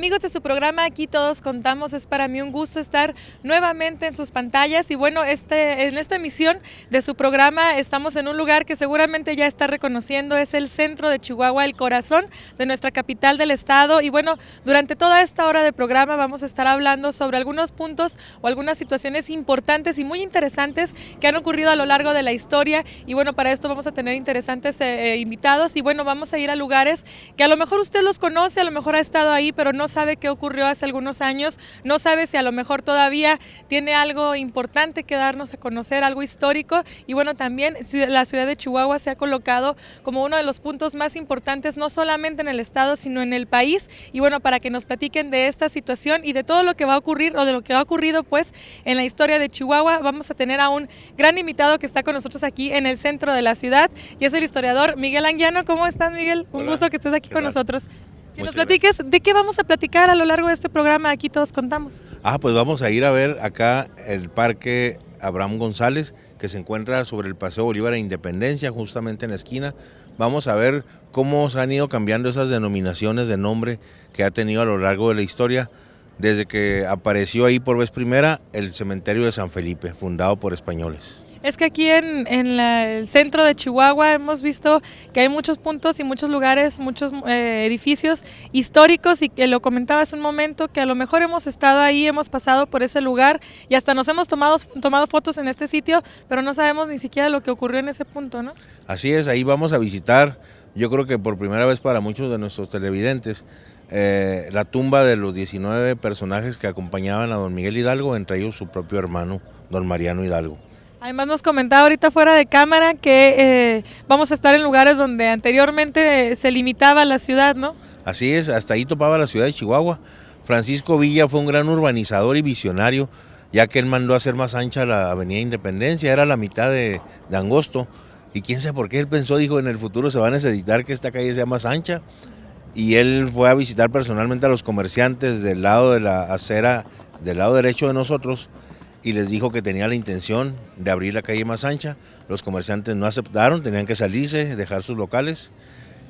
Amigos de su programa Aquí Todos Contamos, es para mí un gusto estar nuevamente en sus pantallas y bueno, en esta emisión de su programa estamos en un lugar que seguramente ya está reconociendo, es el centro de Chihuahua, el corazón de nuestra capital del estado y bueno, durante toda esta hora de programa vamos a estar hablando sobre algunos puntos o algunas situaciones importantes y muy interesantes que han ocurrido a lo largo de la historia y bueno, para esto vamos a tener interesantes invitados y bueno, vamos a ir a lugares que a lo mejor usted los conoce, a lo mejor ha estado ahí, pero no sabe qué ocurrió hace algunos años, no sabe si a lo mejor todavía tiene algo importante que darnos a conocer, algo histórico y bueno, también la ciudad de Chihuahua se ha colocado como uno de los puntos más importantes, no solamente en el estado, sino en el país y bueno, para que nos platiquen de esta situación y de todo lo que va a ocurrir o de lo que ha ocurrido pues en la historia de Chihuahua, vamos a tener a un gran invitado que está con nosotros aquí en el centro de la ciudad y es el historiador Miguel Anguiano. ¿Cómo estás, Miguel? Un gusto que estés aquí con nosotros. Que nos platiques de qué vamos a platicar a lo largo de este programa, Aquí Todos Contamos. Pues vamos a ir a ver acá el Parque Abraham González, que se encuentra sobre el Paseo Bolívar e Independencia, justamente en la esquina. Vamos a ver cómo se han ido cambiando esas denominaciones de nombre que ha tenido a lo largo de la historia, desde que apareció ahí por vez primera el cementerio de San Felipe, fundado por españoles. Es que aquí en el centro de Chihuahua hemos visto que hay muchos puntos y muchos lugares, muchos edificios históricos y que lo comentaba hace un momento, que a lo mejor hemos estado ahí, hemos pasado por ese lugar y hasta nos hemos tomado fotos en este sitio, pero no sabemos ni siquiera lo que ocurrió en ese punto, ¿no? Así es, ahí vamos a visitar, yo creo que por primera vez para muchos de nuestros televidentes, la tumba de los 19 personajes que acompañaban a don Miguel Hidalgo, entre ellos su propio hermano, don Mariano Hidalgo. Además nos comentaba ahorita fuera de cámara que vamos a estar en lugares donde anteriormente se limitaba la ciudad, ¿no? Así es, hasta ahí topaba la ciudad de Chihuahua. Francisco Villa fue un gran urbanizador y visionario, ya que él mandó a hacer más ancha la avenida Independencia, era la mitad de angosto. Y quién sabe por qué él pensó, dijo, en el futuro se va a necesitar que esta calle sea más ancha. Y él fue a visitar personalmente a los comerciantes del lado de la acera, del lado derecho de nosotros, y les dijo que tenía la intención de abrir la calle más ancha. Los comerciantes no aceptaron, tenían que salirse, dejar sus locales,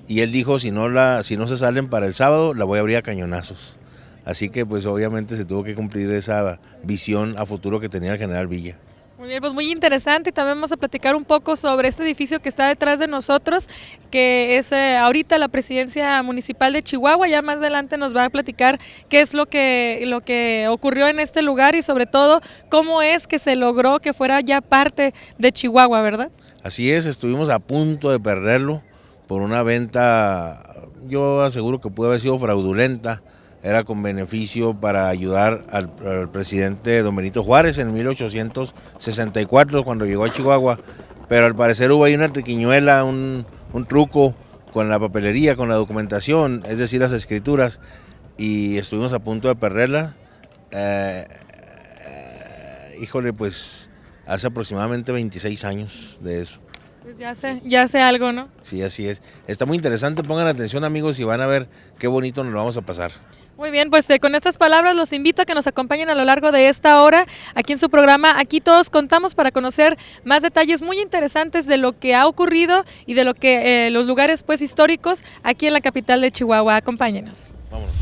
y él dijo, si no se salen para el sábado, la voy a abrir a cañonazos. Así que pues obviamente se tuvo que cumplir esa visión a futuro que tenía el general Villa. Muy bien, pues muy interesante y también vamos a platicar un poco sobre este edificio que está detrás de nosotros, que es ahorita la presidencia municipal de Chihuahua. Ya más adelante nos va a platicar qué es lo que ocurrió en este lugar y sobre todo cómo es que se logró que fuera ya parte de Chihuahua, ¿verdad? Así es, estuvimos a punto de perderlo por una venta, yo aseguro que pudo haber sido fraudulenta. Era con beneficio para ayudar al presidente don Benito Juárez en 1864 cuando llegó a Chihuahua, pero al parecer hubo ahí una triquiñuela, un truco con la papelería, con la documentación, es decir, las escrituras, y estuvimos a punto de perderla. Híjole, pues hace aproximadamente 26 años de eso. Pues ya sé algo, ¿no? Sí, así es. Está muy interesante, pongan atención amigos y van a ver qué bonito nos lo vamos a pasar. Muy bien, pues con estas palabras los invito a que nos acompañen a lo largo de esta hora aquí en su programa Aquí Todos Contamos para conocer más detalles muy interesantes de lo que ha ocurrido y de lo que los lugares pues históricos aquí en la capital de Chihuahua. Acompáñenos. Vámonos.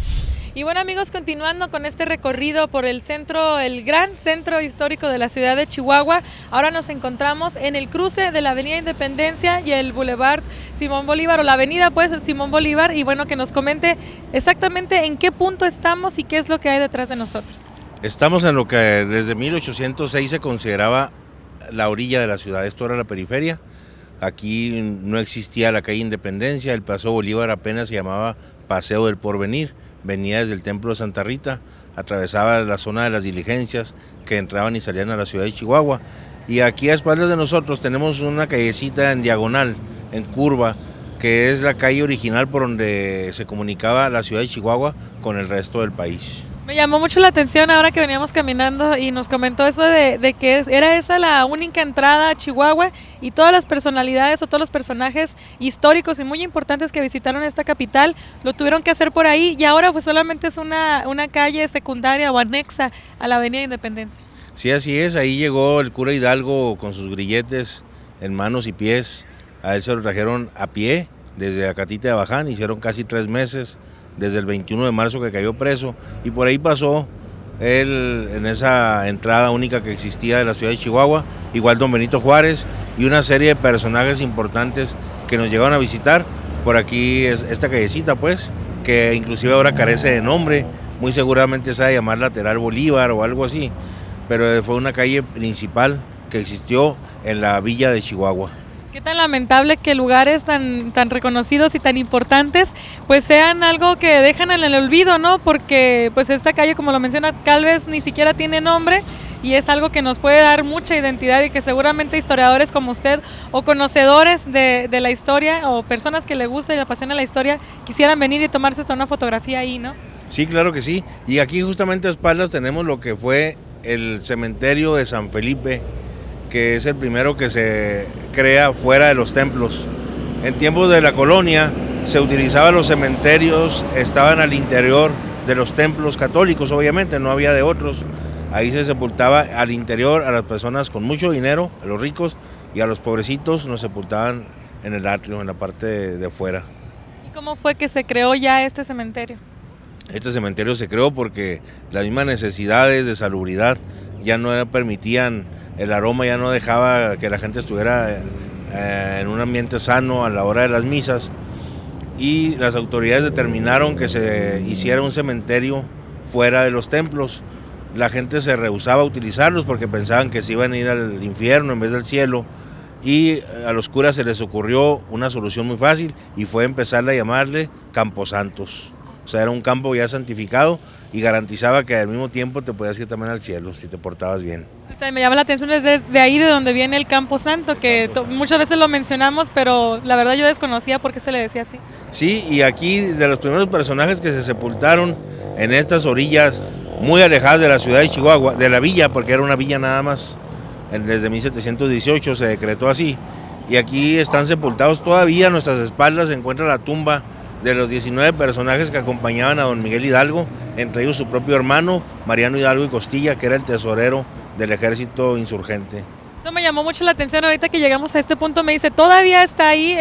Y bueno amigos, continuando con este recorrido por el centro, el gran centro histórico de la ciudad de Chihuahua, ahora nos encontramos en el cruce de la avenida Independencia y el Boulevard Simón Bolívar, o la avenida pues Simón Bolívar, y bueno, que nos comente exactamente en qué punto estamos y qué es lo que hay detrás de nosotros. Estamos en lo que desde 1806 se consideraba la orilla de la ciudad, esto era la periferia. Aquí no existía la calle Independencia, el Paseo Bolívar apenas se llamaba Paseo del Porvenir. Venía desde el templo de Santa Rita, atravesaba la zona de las diligencias que entraban y salían a la ciudad de Chihuahua. Y aquí a espaldas de nosotros tenemos una callecita en diagonal, en curva, que es la calle original por donde se comunicaba la ciudad de Chihuahua con el resto del país. Me llamó mucho la atención ahora que veníamos caminando y nos comentó eso de que era esa la única entrada a Chihuahua y todas las personalidades o todos los personajes históricos y muy importantes que visitaron esta capital lo tuvieron que hacer por ahí y ahora pues solamente es una calle secundaria o anexa a la avenida Independencia. Sí, así es, ahí llegó el cura Hidalgo con sus grilletes en manos y pies, a él se lo trajeron a pie desde Acatita de Baján, hicieron casi 3 meses desde el 21 de marzo que cayó preso, y por ahí pasó él en esa entrada única que existía de la ciudad de Chihuahua, igual don Benito Juárez y una serie de personajes importantes que nos llegaron a visitar. Por aquí es esta callecita, pues, que inclusive ahora carece de nombre, muy seguramente se va a llamar Lateral Bolívar o algo así, pero fue una calle principal que existió en la villa de Chihuahua. Qué tan lamentable que lugares tan reconocidos y tan importantes pues sean algo que dejan en el olvido, ¿no? Porque pues esta calle, como lo menciona, tal vez ni siquiera tiene nombre y es algo que nos puede dar mucha identidad y que seguramente historiadores como usted o conocedores de la historia o personas que le gusta y le apasiona la historia quisieran venir y tomarse hasta una fotografía ahí, ¿no? Sí, claro que sí. Y aquí justamente a espaldas tenemos lo que fue el cementerio de San Felipe, que es el primero que se crea fuera de los templos. En tiempos de la colonia se utilizaban los cementerios, estaban al interior de los templos católicos, obviamente, no había de otros. Ahí se sepultaba al interior a las personas con mucho dinero, a los ricos, y a los pobrecitos nos sepultaban en el atrio, en la parte de afuera. ¿Y cómo fue que se creó ya este cementerio? Este cementerio se creó porque las mismas necesidades de salubridad ya no permitían. El aroma ya no dejaba que la gente estuviera en un ambiente sano a la hora de las misas, y las autoridades determinaron que se hiciera un cementerio fuera de los templos. La gente se rehusaba a utilizarlos porque pensaban que se iban a ir al infierno en vez del cielo, y a los curas se les ocurrió una solución muy fácil y fue empezar a llamarle Camposantos. O sea, era un campo ya santificado y garantizaba que al mismo tiempo te podías ir también al cielo si te portabas bien. O sea, me llama la atención desde de ahí de donde viene el Campo Santo, que muchas veces lo mencionamos, pero la verdad yo desconocía por qué se le decía así. Sí, y aquí de los primeros personajes que se sepultaron en estas orillas muy alejadas de la ciudad de Chihuahua, de la villa, porque era una villa nada más, desde 1718 se decretó así, y aquí están sepultados todavía, a nuestras espaldas se encuentra la tumba de los 19 personajes que acompañaban a don Miguel Hidalgo, entre ellos su propio hermano, Mariano Hidalgo y Costilla, que era el tesorero del ejército insurgente. Eso me llamó mucho la atención ahorita que llegamos a este punto, me dice, todavía está ahí,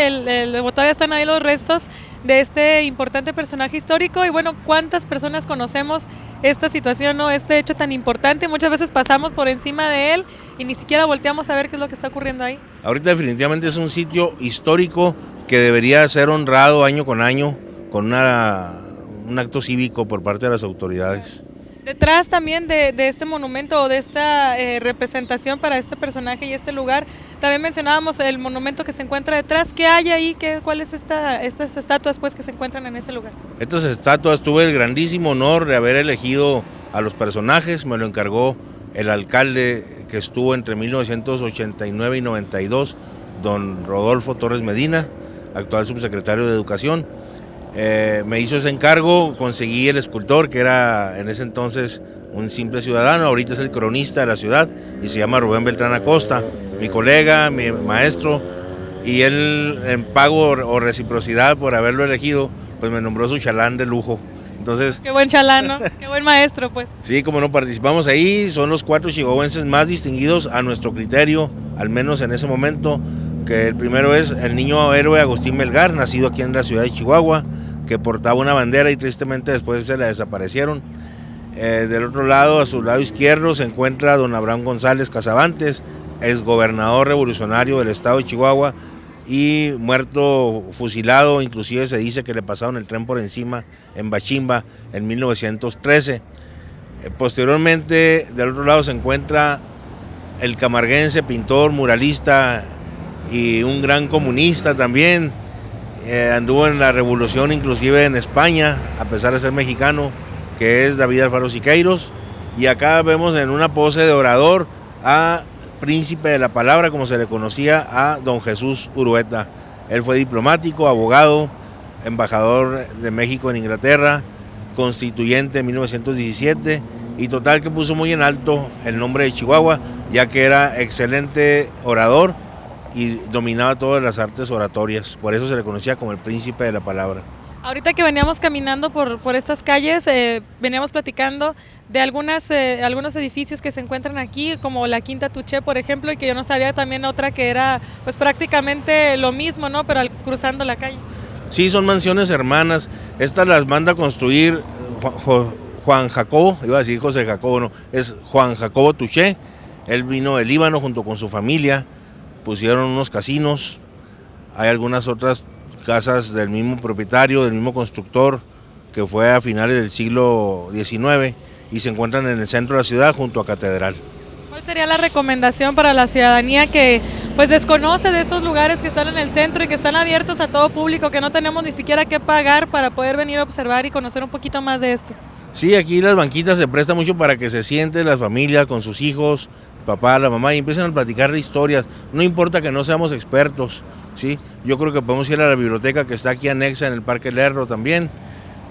todavía están ahí los restos de este importante personaje histórico, y bueno, ¿cuántas personas conocemos esta situación, ¿no? Este hecho tan importante? Muchas veces pasamos por encima de él y ni siquiera volteamos a ver qué es lo que está ocurriendo ahí. Ahorita definitivamente es un sitio histórico que debería ser honrado año con año con un acto cívico por parte de las autoridades. Detrás también de este monumento o de esta representación para este personaje y este lugar, también mencionábamos el monumento que se encuentra detrás. ¿Qué hay ahí? ¿Cuál es estas estatuas pues, que se encuentran en ese lugar? Estas estatuas tuve el grandísimo honor de haber elegido a los personajes, me lo encargó el alcalde que estuvo entre 1989 y 92, don Rodolfo Torres Medina, actual subsecretario de Educación. Me hizo ese encargo, conseguí el escultor, que era en ese entonces un simple ciudadano, ahorita es el cronista de la ciudad y se llama Rubén Beltrán Acosta, mi colega, mi maestro, y él en pago o reciprocidad por haberlo elegido, pues me nombró su chalán de lujo. Entonces, qué buen chalán, ¿no? Qué buen maestro, pues. Sí, como no, participamos ahí, son los 4 chihuahuenses más distinguidos a nuestro criterio, al menos en ese momento, que el primero es el niño héroe Agustín Melgar, nacido aquí en la ciudad de Chihuahua, que portaba una bandera y tristemente después se la desaparecieron. Del otro lado, a su lado izquierdo, se encuentra don Abraham González Casabantes, exgobernador revolucionario del estado de Chihuahua y muerto fusilado, inclusive se dice que le pasaron el tren por encima en Bachimba en 1913. Posteriormente, del otro lado se encuentra el camarguense, pintor, muralista y un gran comunista también. Anduvo en la revolución inclusive en España, a pesar de ser mexicano, que es David Alfaro Siqueiros. Y acá vemos en una pose de orador a príncipe de la palabra, como se le conocía, a don Jesús Urueta. Él fue diplomático, abogado, embajador de México en Inglaterra, constituyente en 1917, y total que puso muy en alto el nombre de Chihuahua, ya que era excelente orador y dominaba todas las artes oratorias, por eso se le conocía como el príncipe de la palabra. Ahorita que veníamos caminando por estas calles, veníamos platicando de algunos edificios que se encuentran aquí, como la Quinta Tuché, por ejemplo, y que yo no sabía también otra que era pues prácticamente lo mismo, ¿no? Pero cruzando la calle. Sí, son mansiones hermanas. Estas las manda a construir Juan Jacobo, iba a decir José Jacobo, no, es Juan Jacobo Touché. Él vino de Líbano junto con su familia, pusieron unos casinos, hay algunas otras casas del mismo propietario, del mismo constructor, que fue a finales del siglo XIX y se encuentran en el centro de la ciudad junto a Catedral. ¿Cuál sería la recomendación para la ciudadanía que pues desconoce de estos lugares que están en el centro y que están abiertos a todo público, que no tenemos ni siquiera que pagar para poder venir a observar y conocer un poquito más de esto? Sí, aquí las banquitas se prestan mucho para que se sienten las familias con sus hijos, papá, la mamá, y empiezan a platicar de historias. No importa que no seamos expertos, ¿sí? Yo creo que podemos ir a la biblioteca que está aquí anexa en el Parque Lerro también,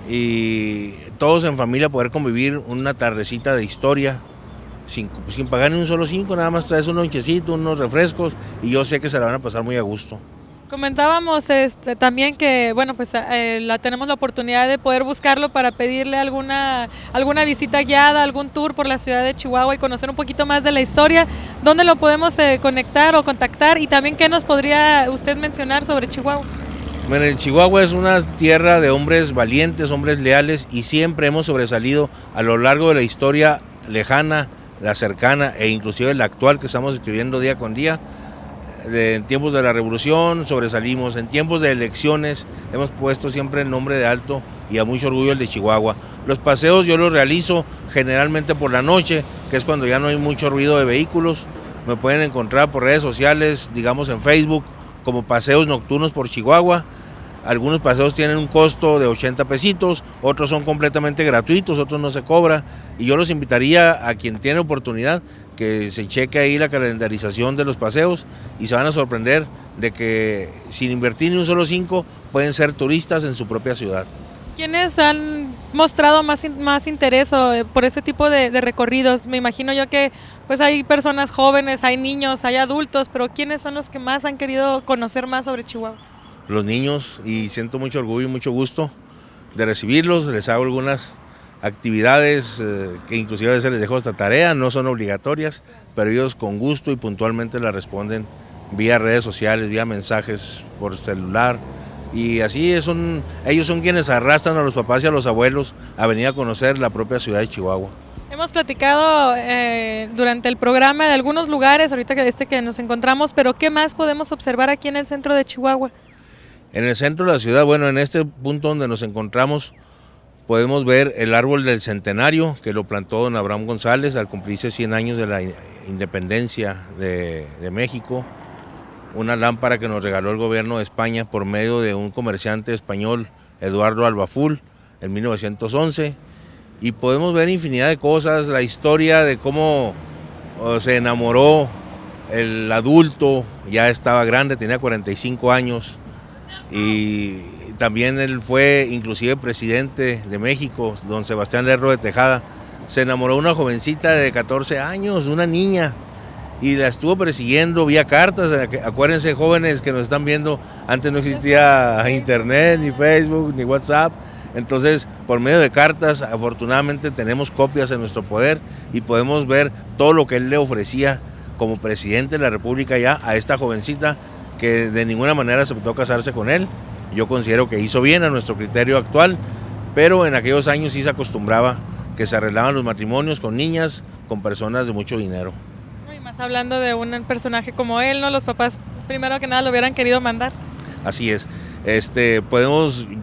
y todos en familia poder convivir una tardecita de historia, sin pagar ni un solo 5, nada más traes un lonchecito, unos refrescos, y yo sé que se la van a pasar muy a gusto. Comentábamos también que bueno, pues tenemos la oportunidad de poder buscarlo para pedirle alguna visita guiada, algún tour por la ciudad de Chihuahua y conocer un poquito más de la historia. ¿Dónde lo podemos conectar o contactar? Y también, ¿qué nos podría usted mencionar sobre Chihuahua? Bueno, Chihuahua es una tierra de hombres valientes, hombres leales, y siempre hemos sobresalido a lo largo de la historia lejana, la cercana e inclusive la actual que estamos escribiendo día con día. En tiempos de la revolución sobresalimos, en tiempos de elecciones hemos puesto siempre el nombre de alto y a mucho orgullo el de Chihuahua. Los paseos yo los realizo generalmente por la noche, que es cuando ya no hay mucho ruido de vehículos. Me pueden encontrar por redes sociales, digamos en Facebook, como Paseos Nocturnos por Chihuahua. Algunos paseos tienen un costo de 80 pesitos, otros son completamente gratuitos, otros no se cobra, y yo los invitaría a quien tiene oportunidad que se cheque ahí la calendarización de los paseos y se van a sorprender de que sin invertir ni un solo 5 pueden ser turistas en su propia ciudad. ¿Quiénes han mostrado más interés por este tipo de recorridos? Me imagino yo que pues hay personas jóvenes, hay niños, hay adultos, pero ¿quiénes son los que más han querido conocer más sobre Chihuahua? Los niños, y siento mucho orgullo y mucho gusto de recibirlos. Les hago algunas actividades que inclusive a veces les dejo hasta tarea, no son obligatorias, pero ellos con gusto y puntualmente las responden vía redes sociales, vía mensajes por celular, y así ellos son quienes arrastran a los papás y a los abuelos a venir a conocer la propia ciudad de Chihuahua. Hemos platicado durante el programa de algunos lugares, ahorita que nos encontramos, pero ¿qué más podemos observar aquí en el centro de Chihuahua? En el centro de la ciudad, bueno, en este punto donde nos encontramos, podemos ver el árbol del centenario que lo plantó don Abraham González al cumplirse 100 años de la independencia de México. Una lámpara que nos regaló el gobierno de España por medio de un comerciante español, Eduardo Albaful, en 1911. Y podemos ver infinidad de cosas, la historia de cómo se enamoró el adulto, ya estaba grande, tenía 45 años. Y también él fue inclusive presidente de México, don Sebastián Lerro de Tejada. Se enamoró de una jovencita de 14 años, una niña, y la estuvo persiguiendo vía cartas. Acuérdense, jóvenes que nos están viendo, antes no existía internet, ni Facebook, ni WhatsApp. Entonces, por medio de cartas, afortunadamente tenemos copias en nuestro poder y podemos ver todo lo que él le ofrecía como presidente de la República ya a esta jovencita, que de ninguna manera aceptó casarse con él. Yo considero que hizo bien a nuestro criterio actual, pero en aquellos años sí se acostumbraba que se arreglaban los matrimonios con niñas, con personas de mucho dinero. Y más hablando de un personaje como él, ¿no? Los papás primero que nada lo hubieran querido mandar. Así es.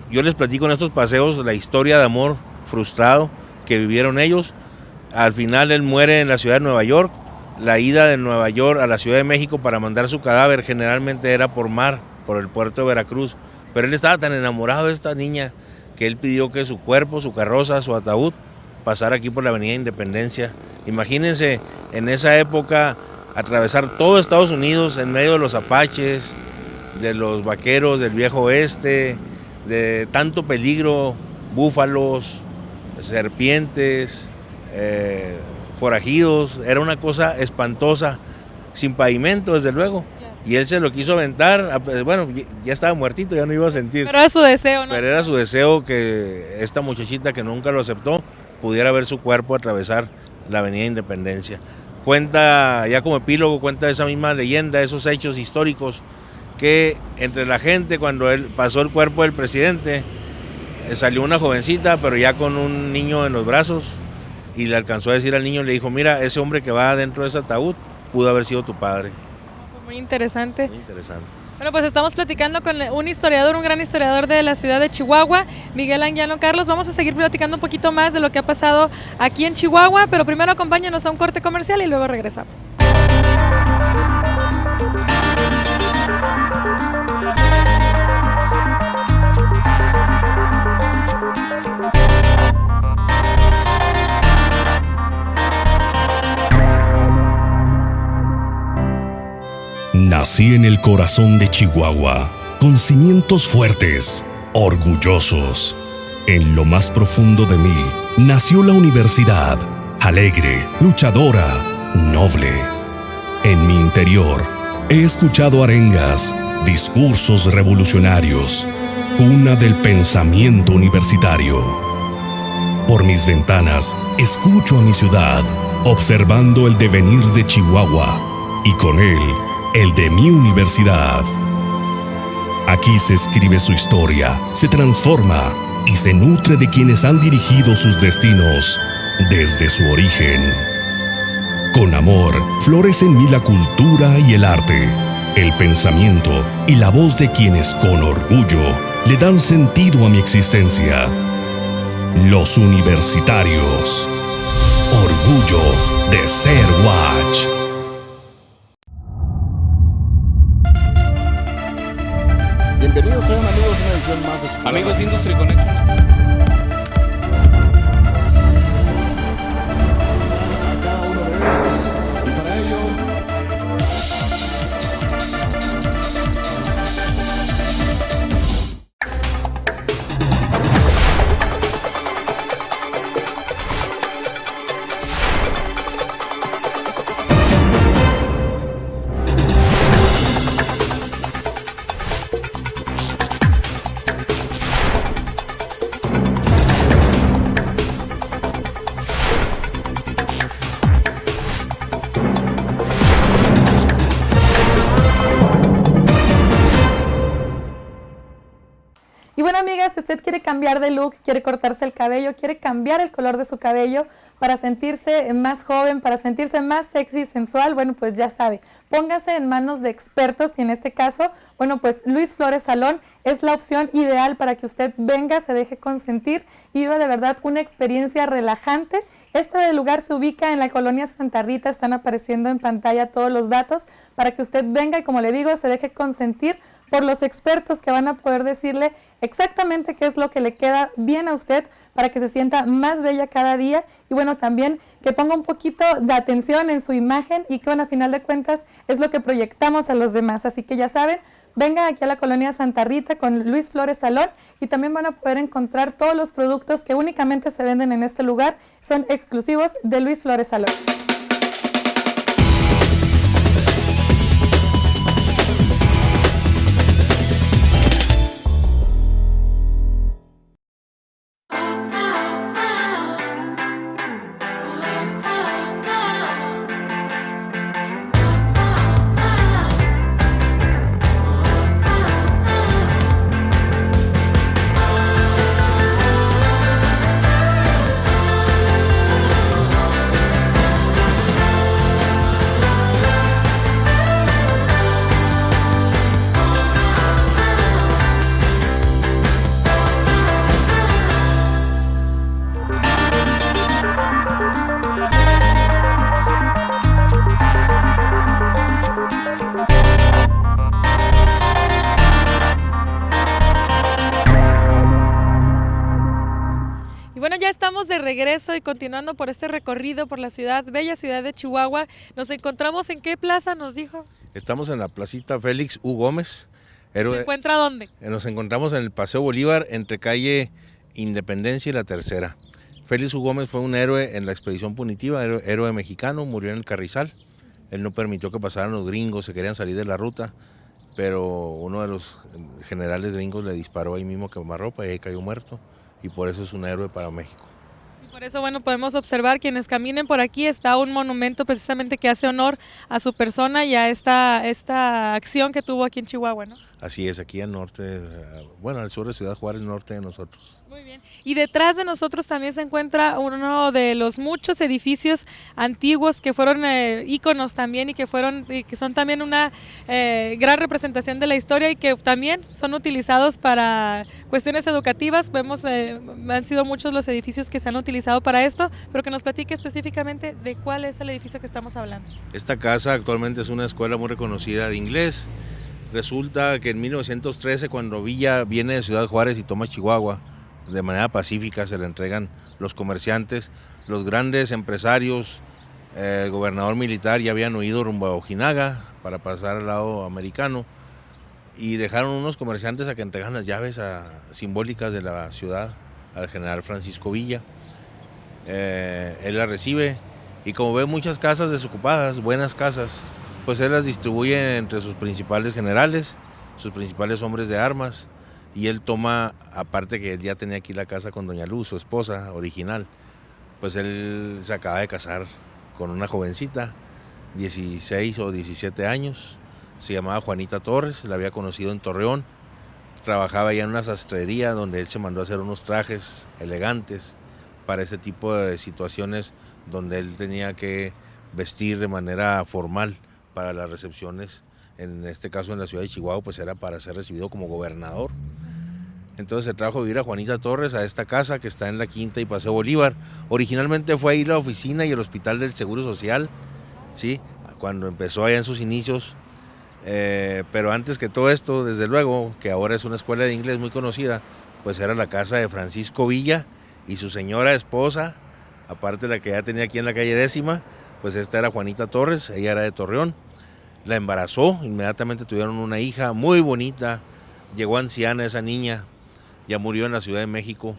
Yo les platico en estos paseos la historia de amor frustrado que vivieron ellos. Al final él muere en la ciudad de Nueva York. La ida de Nueva York a la Ciudad de México para mandar su cadáver generalmente era por mar, por el puerto de Veracruz, pero él estaba tan enamorado de esta niña que él pidió que su cuerpo, su carroza, su ataúd pasara aquí por la Avenida Independencia. Imagínense en esa época atravesar todo Estados Unidos en medio de los apaches, de los vaqueros del viejo oeste, de tanto peligro, búfalos, serpientes, forajidos. Era una cosa espantosa, sin pavimento desde luego, y él se lo quiso aventar. Bueno, ya estaba muertito, ya no iba a sentir, pero era su deseo, ¿no? Pero era su deseo que esta muchachita que nunca lo aceptó pudiera ver su cuerpo atravesar la Avenida Independencia. Cuenta, ya como epílogo, cuenta esa misma leyenda, esos hechos históricos, que entre la gente, cuando él pasó el cuerpo del presidente, salió una jovencita, pero ya con un niño en los brazos, y le alcanzó a decir al niño, le dijo, mira, ese hombre que va dentro de ese ataúd pudo haber sido tu padre. Muy interesante. Muy interesante. Bueno, pues estamos platicando con un historiador, un gran historiador de la ciudad de Chihuahua, Miguel Anguiano Carlos. Vamos a seguir platicando un poquito más de lo que ha pasado aquí en Chihuahua, pero primero acompáñanos a un corte comercial y luego regresamos. Nací en el corazón de Chihuahua, con cimientos fuertes, orgullosos. En lo más profundo de mí nació la universidad, alegre, luchadora, noble. En mi interior he escuchado arengas, discursos revolucionarios, cuna del pensamiento universitario. Por mis ventanas escucho a mi ciudad, observando el devenir de Chihuahua y con él el de mi universidad. Aquí se escribe su historia, se transforma y se nutre de quienes han dirigido sus destinos desde su origen. Con amor, florece en mí la cultura y el arte, el pensamiento y la voz de quienes con orgullo le dan sentido a mi existencia. Los universitarios. Orgullo de ser Watch. Bienvenidos sean amigos a una edición más de su Amigos de Industry Connection. cada uno de ellos y para ello Y bueno, amigas, si usted quiere cambiar de look, quiere cortarse el cabello, quiere cambiar el color de su cabello para sentirse más joven, para sentirse más sexy y sensual, bueno, pues ya sabe, póngase en manos de expertos y en este caso, bueno, pues Luis Flores Salón es la opción ideal para que usted venga, se deje consentir y viva de verdad una experiencia relajante. Este lugar se ubica en la colonia Santa Rita, están apareciendo en pantalla todos los datos para que usted venga y, como le digo, se deje consentir por los expertos que van a poder decirle exactamente qué es lo que le queda bien a usted para que se sienta más bella cada día y bueno, también que ponga un poquito de atención en su imagen y que bueno, a final de cuentas es lo que proyectamos a los demás, así que ya saben, vengan aquí a la colonia Santa Rita con Luis Flores Salón y también van a poder encontrar todos los productos que únicamente se venden en este lugar, son exclusivos de Luis Flores Salón. De regreso y continuando por este recorrido por la ciudad, bella ciudad de Chihuahua, nos encontramos en qué plaza, nos dijo. Estamos en la placita Félix U. Gómez. ¿Se encuentra dónde? Nos encontramos en el Paseo Bolívar, entre calle Independencia y la Tercera. Félix U. Gómez fue un héroe en la expedición punitiva, héroe mexicano, murió en el Carrizal. Él no permitió que pasaran los gringos, se querían salir de la ruta, pero uno de los generales gringos le disparó ahí mismo quemarropa y ahí cayó muerto, y por eso es un héroe para México. Por eso, bueno, podemos observar, quienes caminen por aquí, está un monumento precisamente que hace honor a su persona y a esta acción que tuvo aquí en Chihuahua, ¿no? Así es, aquí al norte, bueno, al sur de Ciudad Juárez, norte de nosotros. Muy bien. Y detrás de nosotros también se encuentra uno de los muchos edificios antiguos que fueron íconos también y que son también una gran representación de la historia y que también son utilizados para cuestiones educativas. Vemos, han sido muchos los edificios que se han utilizado para esto, pero que nos platique específicamente de cuál es el edificio que estamos hablando. Esta casa actualmente es una escuela muy reconocida de inglés. Resulta que en 1913, cuando Villa viene de Ciudad Juárez y toma Chihuahua, de manera pacífica se le entregan los comerciantes, los grandes empresarios, el gobernador militar ya habían huido rumbo a Ojinaga para pasar al lado americano y dejaron unos comerciantes a que entregan las llaves simbólicas de la ciudad al general Francisco Villa. Él las recibe y como ve muchas casas desocupadas, buenas casas, pues él las distribuye entre sus principales generales, sus principales hombres de armas, y él toma, aparte que él ya tenía aquí la casa con doña Luz, su esposa original, pues él se acaba de casar con una jovencita, 16 o 17 años, se llamaba Juanita Torres, la había conocido en Torreón, trabajaba ya en una sastrería donde él se mandó a hacer unos trajes elegantes para ese tipo de situaciones donde él tenía que vestir de manera formal para las recepciones, en este caso en la ciudad de Chihuahua, pues era para ser recibido como gobernador. Entonces se trajo a vivir a Juanita Torres a esta casa que está en la Quinta y Paseo Bolívar. Originalmente fue ahí la oficina y el hospital del Seguro Social, ¿sí? Cuando empezó allá en sus inicios. Pero antes que todo esto, desde luego, que ahora es una escuela de inglés muy conocida, pues era la casa de Francisco Villa y su señora esposa, aparte de la que ya tenía aquí en la calle 10ª, pues esta era Juanita Torres, ella era de Torreón. La embarazó, inmediatamente tuvieron una hija muy bonita, llegó anciana esa niña, ya murió en la Ciudad de México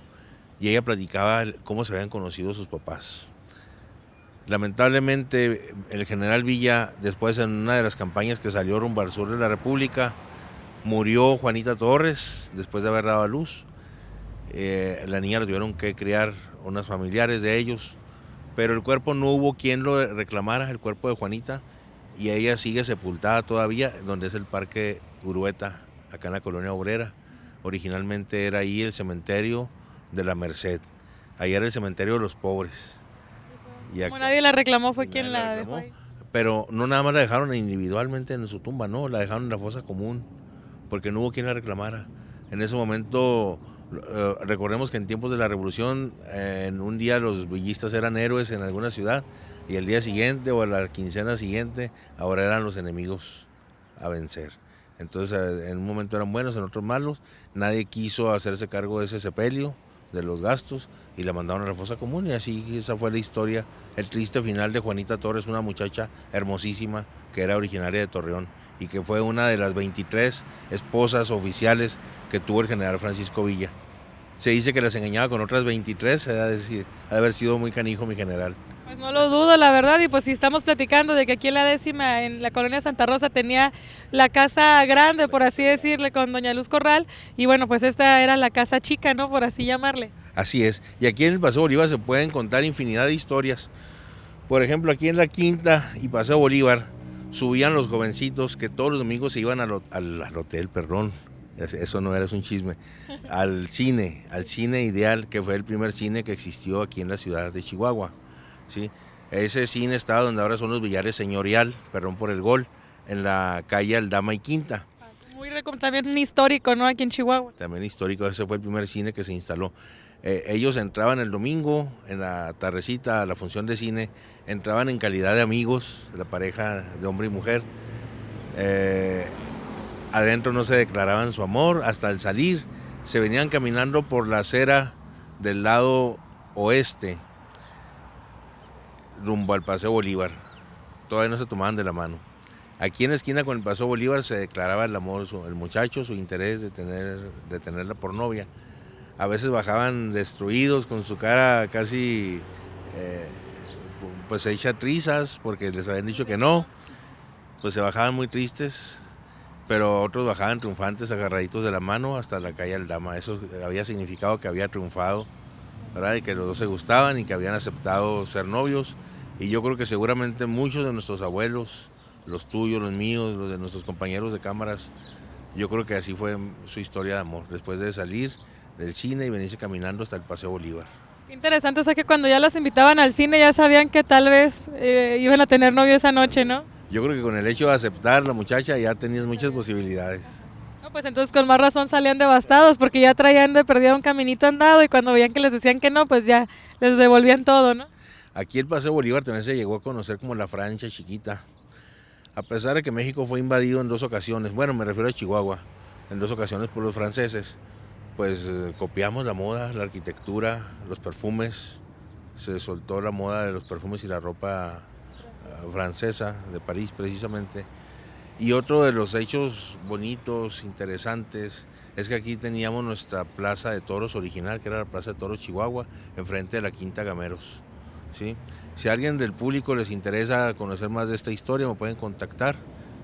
y ella platicaba cómo se habían conocido sus papás. Lamentablemente el general Villa, después en una de las campañas que salió rumbo al sur de la República, murió Juanita Torres después de haber dado a luz. La niña la tuvieron que criar unos familiares de ellos, pero el cuerpo no hubo quien lo reclamara, el cuerpo de Juanita, y ella sigue sepultada todavía, donde es el Parque Urueta, acá en la Colonia Obrera. Originalmente era ahí el cementerio de la Merced, ahí era el cementerio de los pobres. Y como nadie la reclamó, fue quien la dejó ahí. Pero no nada más la dejaron individualmente en su tumba, no, la dejaron en la fosa común, porque no hubo quien la reclamara. En ese momento, recordemos que en tiempos de la Revolución, en un día los villistas eran héroes en alguna ciudad, y el día siguiente o la quincena siguiente, ahora eran los enemigos a vencer. Entonces, en un momento eran buenos, en otros malos. Nadie quiso hacerse cargo de ese sepelio, de los gastos, y la mandaron a la fosa común. Y así esa fue la historia, el triste final de Juanita Torres, una muchacha hermosísima que era originaria de Torreón y que fue una de las 23 esposas oficiales que tuvo el general Francisco Villa. Se dice que las engañaba con otras 23, ha de haber sido muy canijo mi general. Pues no lo dudo, la verdad, y pues si estamos platicando de que aquí en la 10ª, en la colonia Santa Rosa, tenía la casa grande, por así decirle, con doña Luz Corral, y bueno, pues esta era la casa chica, ¿no?, por así llamarle. Así es, y aquí en el Paseo Bolívar se pueden contar infinidad de historias. Por ejemplo, aquí en la Quinta y Paseo Bolívar subían los jovencitos que todos los domingos se iban al hotel, perdón, eso no era, es un chisme, al cine Ideal, que fue el primer cine que existió aquí en la ciudad de Chihuahua. ¿Sí? Ese cine estaba donde ahora son los Billares Señorial, perdón por el gol, en la calle Aldama y Quinta. Muy también histórico, ¿no?, aquí en Chihuahua. También histórico, ese fue el primer cine que se instaló. Ellos entraban el domingo, en la tardecita, a la función de cine, entraban en calidad de amigos, la pareja de hombre y mujer. Adentro no se declaraban su amor, hasta el salir se venían caminando por la acera del lado oeste, rumbo al Paseo Bolívar. Todavía no se tomaban de la mano. Aquí en la esquina con el Paseo Bolívar se declaraba el amor, el muchacho, su interés de tenerla por novia. A veces bajaban destruidos, con su cara casi pues hecha trizas, porque les habían dicho que no. Pues se bajaban muy tristes, pero otros bajaban triunfantes, agarraditos de la mano hasta la calle Aldama. Eso había significado que había triunfado ¿verdad? Y que los dos se gustaban y que habían aceptado ser novios. Y yo creo que seguramente muchos de nuestros abuelos, los tuyos, los míos, los de nuestros compañeros de cámaras, yo creo que así fue su historia de amor, después de salir del cine y venirse caminando hasta el Paseo Bolívar. Interesante, o sea que cuando ya las invitaban al cine ya sabían que tal vez iban a tener novio esa noche, ¿no? Yo creo que con el hecho de aceptar la muchacha ya tenías muchas posibilidades. No, pues entonces con más razón salían devastados porque ya traían de perdida un caminito andado y cuando veían que les decían que no, pues ya les devolvían todo, ¿no? Aquí el Paseo Bolívar también se llegó a conocer como la Francia chiquita. A pesar de que México fue invadido en 2 ocasiones, bueno, me refiero a Chihuahua, en 2 ocasiones por los franceses, pues copiamos la moda, la arquitectura, los perfumes, se soltó la moda de los perfumes y la ropa francesa de París precisamente. Y otro de los hechos bonitos, interesantes, es que aquí teníamos nuestra plaza de toros original, que era la Plaza de Toros Chihuahua, enfrente de la Quinta Gameros, ¿sí? Si a alguien del público les interesa conocer más de esta historia, me pueden contactar,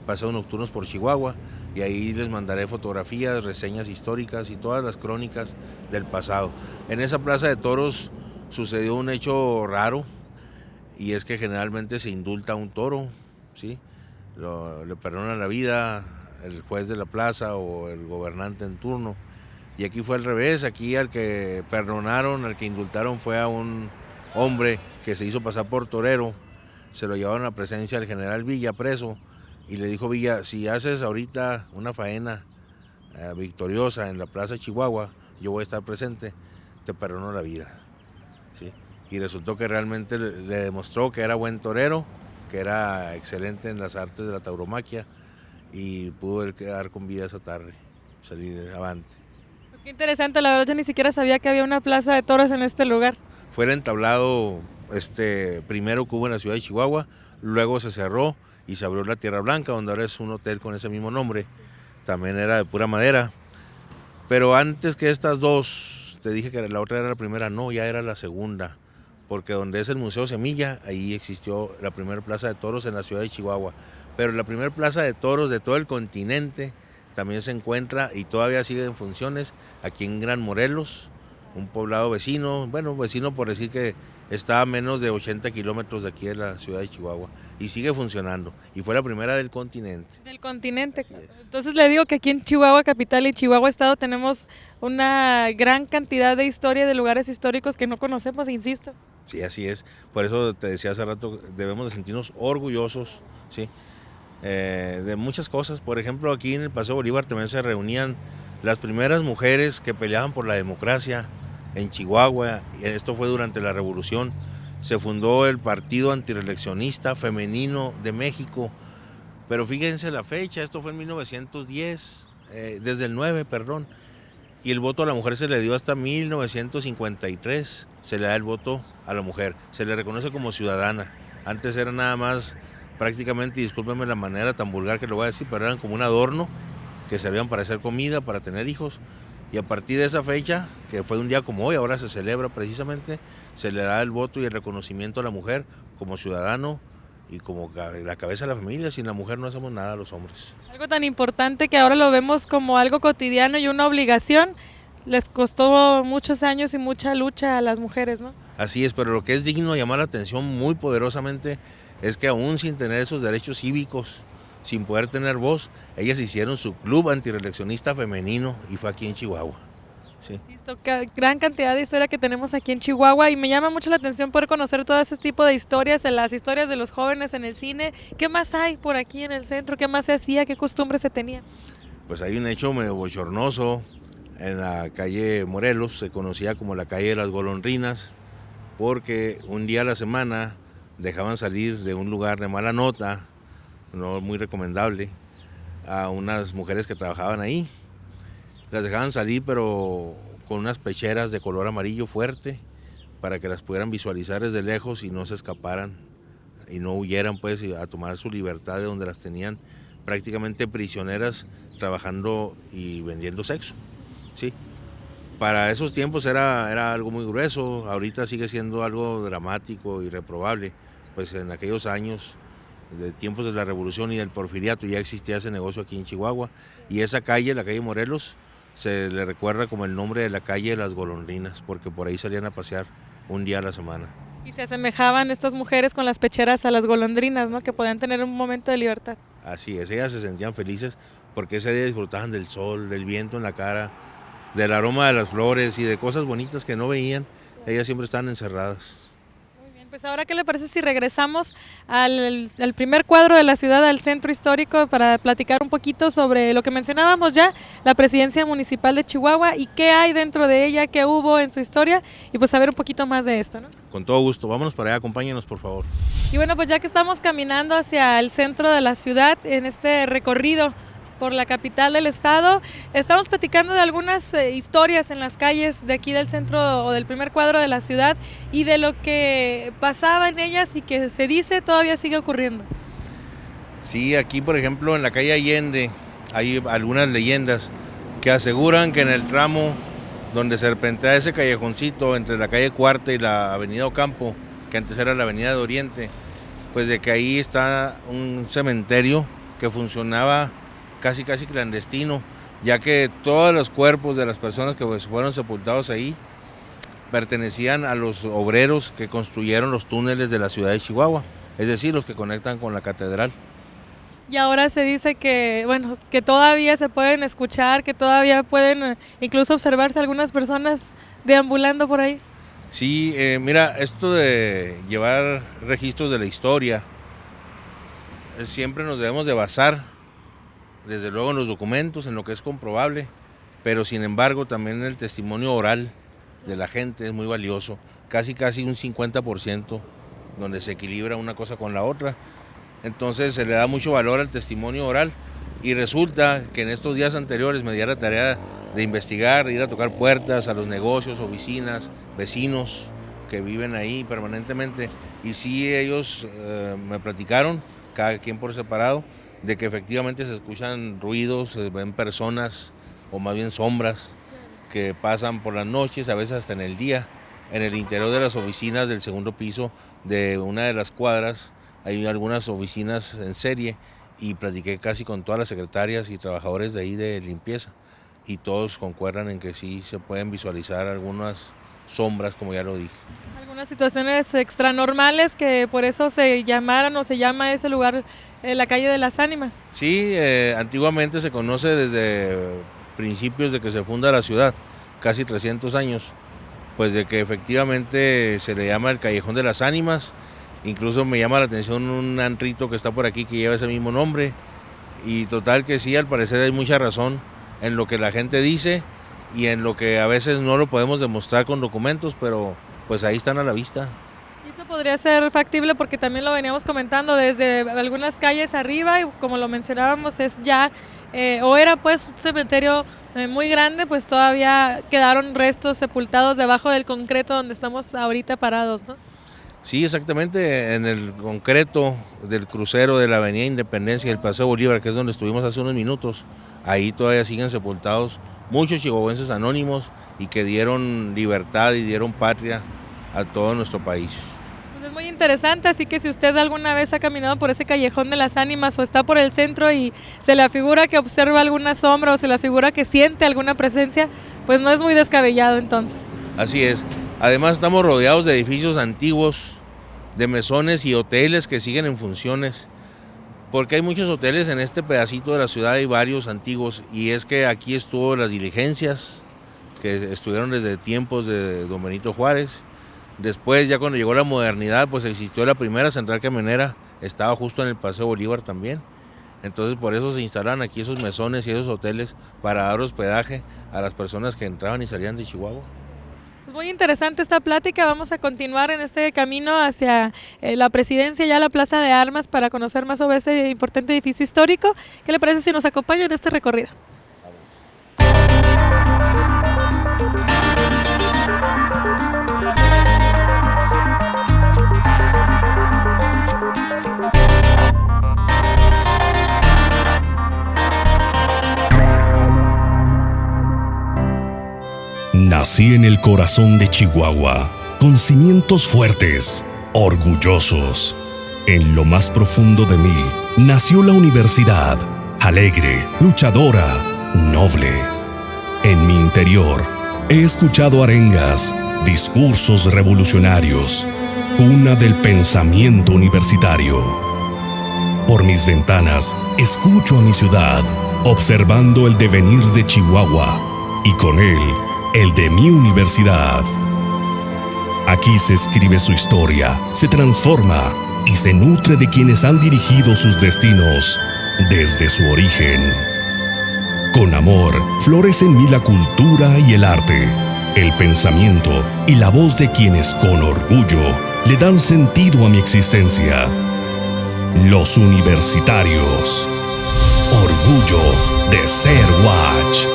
Paseos Nocturnos por Chihuahua, y ahí les mandaré fotografías, reseñas históricas y todas las crónicas del pasado. En esa plaza de toros sucedió un hecho raro, y es que generalmente se indulta a un toro, ¿sí? Le perdonan la vida el juez de la plaza o el gobernante en turno, y aquí fue al revés. Aquí al que perdonaron, al que indultaron fue a un hombre que se hizo pasar por torero, se lo llevaron a presencia del general Villa preso, y le dijo Villa, si haces ahorita una faena victoriosa en la Plaza Chihuahua, yo voy a estar presente, te perdono la vida, ¿sí? Y resultó que realmente le demostró que era buen torero, que era excelente en las artes de la tauromaquia, y pudo él quedar con vida esa tarde, salir avante. Pues qué interesante, la verdad yo ni siquiera sabía que había una plaza de toros en este lugar. Fue el entablado primero que hubo en la ciudad de Chihuahua, luego se cerró y se abrió la Tierra Blanca, donde ahora es un hotel con ese mismo nombre, también era de pura madera. Pero antes que estas dos, te dije que la otra era la primera, no, ya era la segunda, porque donde es el Museo Semilla, ahí existió la primera plaza de toros en la ciudad de Chihuahua. Pero la primera plaza de toros de todo el continente también se encuentra y todavía sigue en funciones aquí en Gran Morelos, un poblado vecino, bueno, vecino por decir que está a menos de 80 kilómetros de aquí de la ciudad de Chihuahua, y sigue funcionando, y fue la primera del continente. Del continente. Entonces le digo que aquí en Chihuahua Capital y Chihuahua Estado tenemos una gran cantidad de historia de lugares históricos que no conocemos, insisto. Sí, así es. Por eso te decía hace rato, debemos de sentirnos orgullosos, ¿sí? De muchas cosas. Por ejemplo, aquí en el Paseo Bolívar también se reunían las primeras mujeres que peleaban por la democracia en Chihuahua. Esto fue durante la Revolución. Se fundó el Partido Antireeleccionista Femenino de México. Pero fíjense la fecha, esto fue en 1910, desde el 9, perdón. Y el voto a la mujer se le dio hasta 1953, se le da el voto a la mujer, se le reconoce como ciudadana. Antes era nada más prácticamente, y discúlpenme la manera tan vulgar que lo voy a decir, pero eran como un adorno que servían para hacer comida, para tener hijos. Y a partir de esa fecha, que fue un día como hoy, ahora se celebra precisamente, se le da el voto y el reconocimiento a la mujer como ciudadano y como la cabeza de la familia. Sin la mujer no hacemos nada los hombres. Algo tan importante que ahora lo vemos como algo cotidiano y una obligación, les costó muchos años y mucha lucha a las mujeres, ¿no? Así es, pero lo que es digno de llamar la atención muy poderosamente es que aún sin tener esos derechos cívicos, sin poder tener voz, ellas hicieron su club antireeleccionista femenino y fue aquí en Chihuahua. Sí. Gran cantidad de historia que tenemos aquí en Chihuahua y me llama mucho la atención poder conocer todo ese tipo de historias, las historias de los jóvenes en el cine. ¿Qué más hay por aquí en el centro? ¿Qué más se hacía? ¿Qué costumbres se tenían? Pues hay un hecho medio bochornoso en la calle Morelos, se conocía como la calle de las golondrinas, porque un día a la semana dejaban salir de un lugar de mala nota, no muy recomendable, a unas mujeres que trabajaban ahí. Las dejaban salir, pero con unas pecheras de color amarillo fuerte para que las pudieran visualizar desde lejos y no se escaparan y no huyeran pues a tomar su libertad de donde las tenían prácticamente prisioneras trabajando y vendiendo sexo, ¿sí? Para esos tiempos era algo muy grueso, ahorita sigue siendo algo dramático y reprobable, pues en aquellos años de tiempos de la Revolución y del Porfiriato ya existía ese negocio aquí en Chihuahua, y esa calle, la calle Morelos, se le recuerda como el nombre de la calle de las golondrinas, porque por ahí salían a pasear un día a la semana. Y se asemejaban estas mujeres con las pecheras a las golondrinas, ¿no? Que podían tener un momento de libertad. Así es, ellas se sentían felices porque ese día disfrutaban del sol, del viento en la cara, del aroma de las flores y de cosas bonitas que no veían. Ellas siempre estaban encerradas. Pues ahora, ¿qué le parece si regresamos al primer cuadro de la ciudad, al centro histórico, para platicar un poquito sobre lo que mencionábamos ya, la presidencia municipal de Chihuahua y qué hay dentro de ella, qué hubo en su historia y pues saber un poquito más de esto, ¿no? Con todo gusto, vámonos para allá, acompáñenos por favor. Y bueno, pues ya que estamos caminando hacia el centro de la ciudad en este recorrido por la capital del estado, estamos platicando de algunas historias en las calles de aquí del centro o del primer cuadro de la ciudad y de lo que pasaba en ellas y que se dice todavía sigue ocurriendo. Sí, aquí por ejemplo en la calle Allende hay algunas leyendas que aseguran que en el tramo donde serpentea ese callejoncito entre la calle Cuarta y la avenida Ocampo, que antes era la avenida de Oriente, pues de que ahí está un cementerio que funcionaba casi clandestino, ya que todos los cuerpos de las personas que pues fueron sepultados ahí pertenecían a los obreros que construyeron los túneles de la ciudad de Chihuahua, es decir, los que conectan con la catedral. Y ahora se dice que, bueno, que todavía se pueden escuchar, que todavía pueden incluso observarse algunas personas deambulando por ahí. Sí, mira, esto de llevar registros de la historia, siempre nos debemos de basar desde luego en los documentos, en lo que es comprobable, pero sin embargo también el testimonio oral de la gente es muy valioso, casi un 50%, donde se equilibra una cosa con la otra. Entonces se le da mucho valor al testimonio oral y resulta que en estos días anteriores me di a la tarea de investigar, ir a tocar puertas a los negocios, oficinas, vecinos que viven ahí permanentemente y sí ellos me platicaron, cada quien por separado, de que efectivamente se escuchan ruidos, se ven personas o más bien sombras que pasan por las noches, a veces hasta en el día. En el interior de las oficinas del segundo piso de una de las cuadras hay algunas oficinas en serie y platiqué casi con todas las secretarias y trabajadores de ahí de limpieza y todos concuerdan en que sí se pueden visualizar algunas sombras, como ya lo dije. Algunas situaciones extranormales que por eso se llamaron o se llama ese lugar la calle de las ánimas. Sí, antiguamente se conoce desde principios de que se funda la ciudad, casi 300 años, pues de que efectivamente se le llama el Callejón de las Ánimas. Incluso me llama la atención un antrito que está por aquí que lleva ese mismo nombre y total que sí, al parecer hay mucha razón en lo que la gente dice y en lo que a veces no lo podemos demostrar con documentos, pero pues ahí están a la vista. Y esto podría ser factible porque también lo veníamos comentando desde algunas calles arriba y como lo mencionábamos es ya o era pues un cementerio muy grande, pues todavía quedaron restos sepultados debajo del concreto donde estamos ahorita parados, ¿no? Sí, exactamente, en el concreto del crucero de la avenida Independencia y el Paseo Bolívar, que es donde estuvimos hace unos minutos, ahí todavía siguen sepultados muchos chihuahuenses anónimos y que dieron libertad y dieron patria a todo nuestro país. Pues es muy interesante, así que si usted alguna vez ha caminado por ese Callejón de las Ánimas o está por el centro y se le afigura que observa alguna sombra o se le afigura que siente alguna presencia, pues no es muy descabellado entonces. Así es. Además estamos rodeados de edificios antiguos, de mesones y hoteles que siguen en funciones, porque hay muchos hoteles en este pedacito de la ciudad, hay varios antiguos, y es que aquí estuvo las diligencias, que estuvieron desde tiempos de don Benito Juárez. Después, ya cuando llegó la modernidad, pues existió la primera central camionera, estaba justo en el Paseo Bolívar también. Entonces por eso se instalaron aquí esos mesones y esos hoteles para dar hospedaje a las personas que entraban y salían de Chihuahua. Muy interesante esta plática, vamos a continuar en este camino hacia la presidencia, ya la Plaza de Armas, para conocer más sobre ese importante edificio histórico. ¿Qué le parece si nos acompaña en este recorrido? Nací en el corazón de Chihuahua, con cimientos fuertes, orgullosos. En lo más profundo de mí, nació la universidad, alegre, luchadora, noble. En mi interior, he escuchado arengas, discursos revolucionarios, cuna del pensamiento universitario. Por mis ventanas, escucho a mi ciudad, observando el devenir de Chihuahua y con él, el de mi universidad. Aquí se escribe su historia, se transforma y se nutre de quienes han dirigido sus destinos desde su origen. Con amor, florece en mí la cultura y el arte, el pensamiento y la voz de quienes con orgullo le dan sentido a mi existencia. Los universitarios. Orgullo de ser Watch.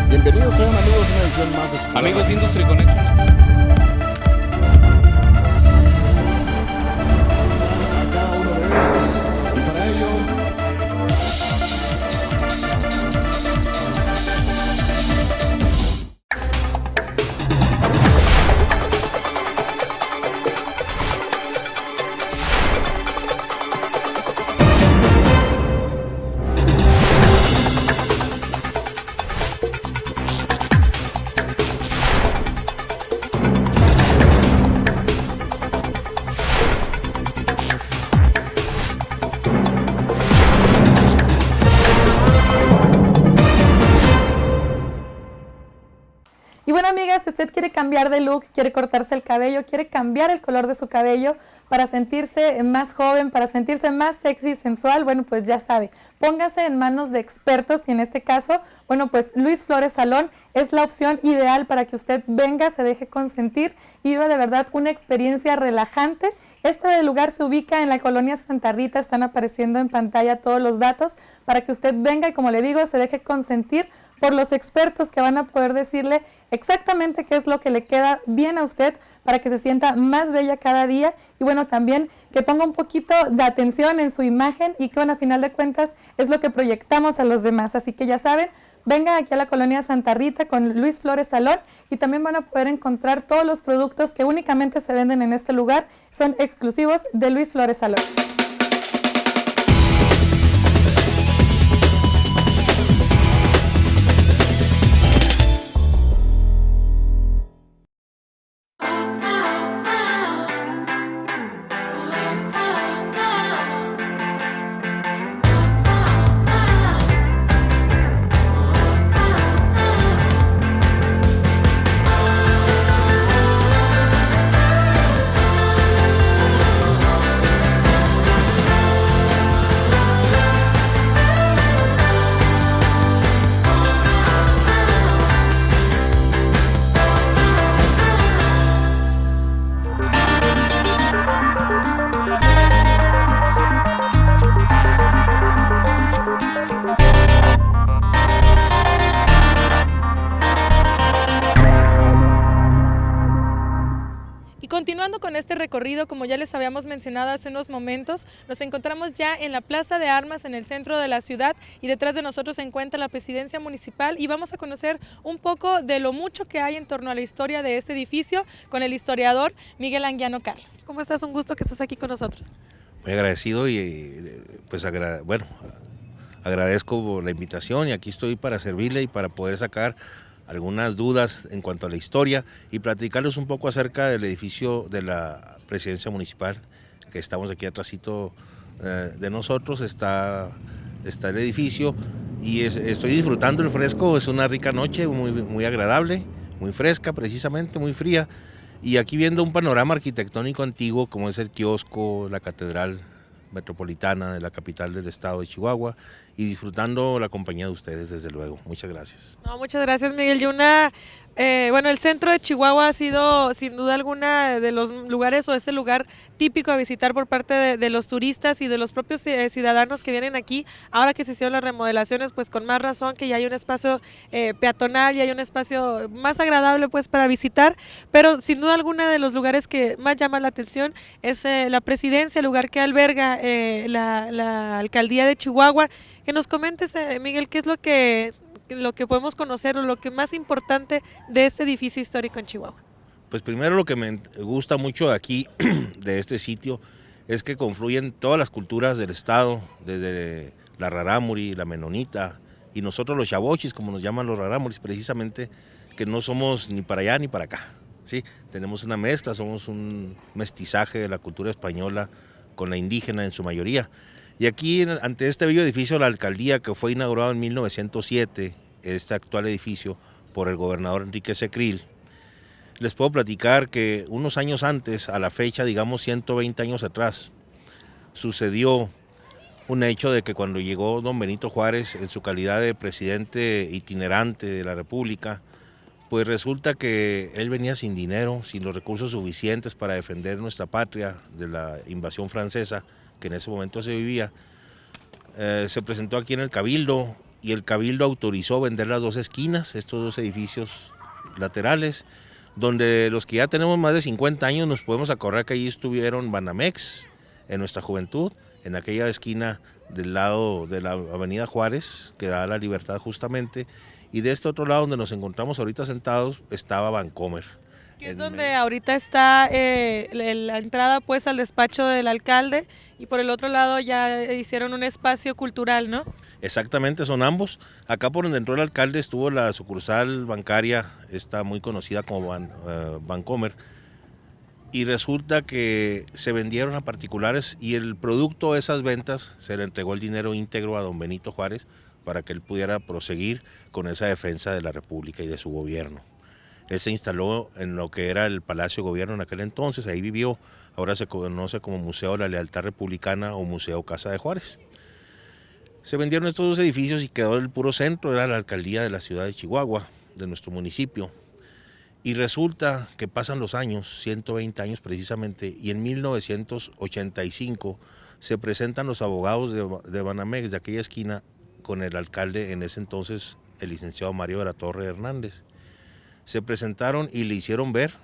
Bienvenidos sean amigos a una edición más de su programa. Amigos de Industry Connection. Cada uno de ellos, y para ello Y bueno, amigas, si usted quiere cambiar de look, quiere cortarse el cabello, quiere cambiar el color de su cabello para sentirse más joven, para sentirse más sexy y sensual, bueno, pues ya sabe, póngase en manos de expertos y en este caso, bueno, pues Luis Flores Salón es la opción ideal para que usted venga, se deje consentir y viva de verdad una experiencia relajante. Este lugar se ubica en la colonia Santa Rita, están apareciendo en pantalla todos los datos para que usted venga y, como le digo, se deje consentir por los expertos que van a poder decirle exactamente qué es lo que le queda bien a usted para que se sienta más bella cada día y bueno, también que ponga un poquito de atención en su imagen y que bueno, a final de cuentas es lo que proyectamos a los demás, así que ya saben, vengan aquí a la colonia Santa Rita con Luis Flores Salón y también van a poder encontrar todos los productos que únicamente se venden en este lugar, son exclusivos de Luis Flores Salón. Continuando con este recorrido, como ya les habíamos mencionado hace unos momentos, nos encontramos ya en la Plaza de Armas en el centro de la ciudad y detrás de nosotros se encuentra la Presidencia Municipal y vamos a conocer un poco de lo mucho que hay en torno a la historia de este edificio con el historiador Miguel Anguiano Carlos. ¿Cómo estás? Un gusto que estés aquí con nosotros. Muy agradecido y pues agradezco por la invitación y aquí estoy para servirle y para poder sacar algunas dudas en cuanto a la historia y platicarles un poco acerca del edificio de la Presidencia Municipal, que estamos aquí atrásito de nosotros, está el edificio y estoy disfrutando el fresco, es una rica noche, muy agradable, muy fresca precisamente, muy fría, y aquí viendo un panorama arquitectónico antiguo como es el kiosco, la catedral metropolitana de la capital del estado de Chihuahua y disfrutando la compañía de ustedes, desde luego. Muchas gracias. No, muchas gracias, Miguel. Y bueno, el centro de Chihuahua ha sido sin duda alguna de los lugares o ese lugar típico a visitar por parte de los turistas y de los propios ciudadanos que vienen aquí. Ahora que se hicieron las remodelaciones, pues con más razón que ya hay un espacio peatonal y hay un espacio más agradable pues para visitar, pero sin duda alguna de los lugares que más llama la atención es la Presidencia, el lugar que alberga la alcaldía de Chihuahua. Que nos comentes, Miguel, qué es lo que podemos conocer o lo que más importante de este edificio histórico en Chihuahua. Pues primero lo que me gusta mucho de aquí, de este sitio, es que confluyen todas las culturas del estado, desde la rarámuri, la menonita, y nosotros los chavochis, como nos llaman los rarámuris, precisamente, que no somos ni para allá ni para acá. Sí, tenemos una mezcla, somos un mestizaje de la cultura española con la indígena en su mayoría. Y aquí, ante este bello edificio de la alcaldía, que fue inaugurado en 1907, este actual edificio, por el gobernador Enrique Secril, les puedo platicar que unos años antes, a la fecha, digamos 120 años atrás, sucedió un hecho de que cuando llegó don Benito Juárez en su calidad de presidente itinerante de la República, pues resulta que él venía sin dinero, sin los recursos suficientes para defender nuestra patria de la invasión francesa, que en ese momento se vivía. Se presentó aquí en el Cabildo y el Cabildo autorizó vender las dos esquinas, estos dos edificios laterales, donde los que ya tenemos más de 50 años nos podemos acordar que allí estuvieron Banamex en nuestra juventud, en aquella esquina del lado de la avenida Juárez, que da la Libertad justamente, y de este otro lado donde nos encontramos ahorita sentados estaba Bancomer. Que es donde ahorita está la entrada pues al despacho del alcalde, y por el otro lado ya hicieron un espacio cultural, ¿no? Exactamente, son ambos. Acá por donde entró el alcalde estuvo la sucursal bancaria, esta muy conocida como Bancomer, y resulta que se vendieron a particulares y el producto de esas ventas se le entregó el dinero íntegro a don Benito Juárez para que él pudiera proseguir con esa defensa de la República y de su gobierno. Él se instaló en lo que era el Palacio de Gobierno en aquel entonces, ahí vivió, ahora se conoce como Museo de la Lealtad Republicana o Museo Casa de Juárez. Se vendieron estos dos edificios y quedó el puro centro, era la alcaldía de la ciudad de Chihuahua, de nuestro municipio. Y resulta que pasan los años, 120 años precisamente, y en 1985 se presentan los abogados de Banamex de aquella esquina con el alcalde en ese entonces, el licenciado Mario de la Torre Hernández. Se presentaron y le hicieron ver,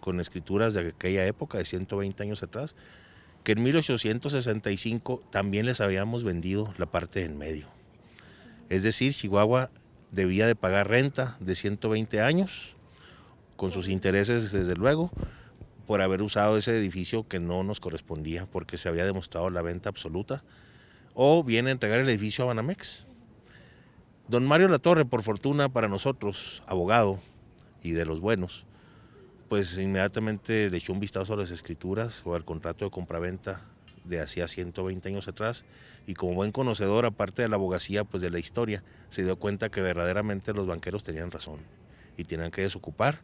con escrituras de aquella época, de 120 años atrás, que en 1865 también les habíamos vendido la parte en medio. Es decir, Chihuahua debía de pagar renta de 120 años, con sus intereses desde luego, por haber usado ese edificio que no nos correspondía porque se había demostrado la venta absoluta, o bien entregar el edificio a Banamex. Don Mario Latorre, por fortuna para nosotros, abogado y de los buenos, pues inmediatamente le echó un vistazo a las escrituras o al contrato de compraventa de hacía 120 años atrás, y como buen conocedor, aparte de la abogacía, pues de la historia, se dio cuenta que verdaderamente los banqueros tenían razón y tenían que desocupar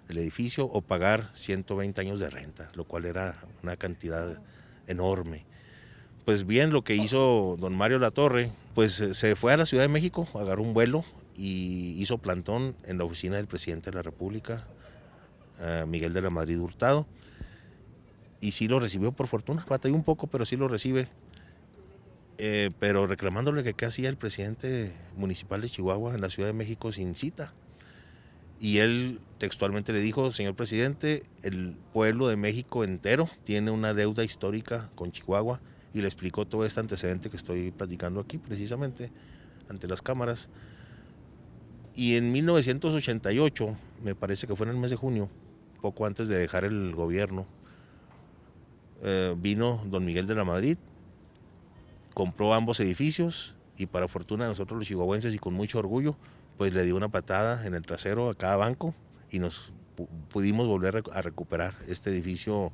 el edificio o pagar 120 años de renta, lo cual era una cantidad enorme. Pues bien, lo que hizo don Mario Latorre, pues se fue a la Ciudad de México, agarró un vuelo y hizo plantón en la oficina del presidente de la República, Miguel de la Madrid Hurtado, y sí lo recibió por fortuna, batalló un poco, pero sí lo recibe, pero reclamándole que qué hacía el presidente municipal de Chihuahua en la Ciudad de México sin cita. Y él textualmente le dijo: señor presidente, el pueblo de México entero tiene una deuda histórica con Chihuahua, y le explicó todo este antecedente que estoy platicando aquí precisamente ante las cámaras. Y en 1988, me parece que fue en el mes de junio, poco antes de dejar el gobierno, vino don Miguel de la Madrid, compró ambos edificios y para fortuna de nosotros los chihuahuenses y con mucho orgullo, pues le dio una patada en el trasero a cada banco y nos pudimos volver a recuperar este edificio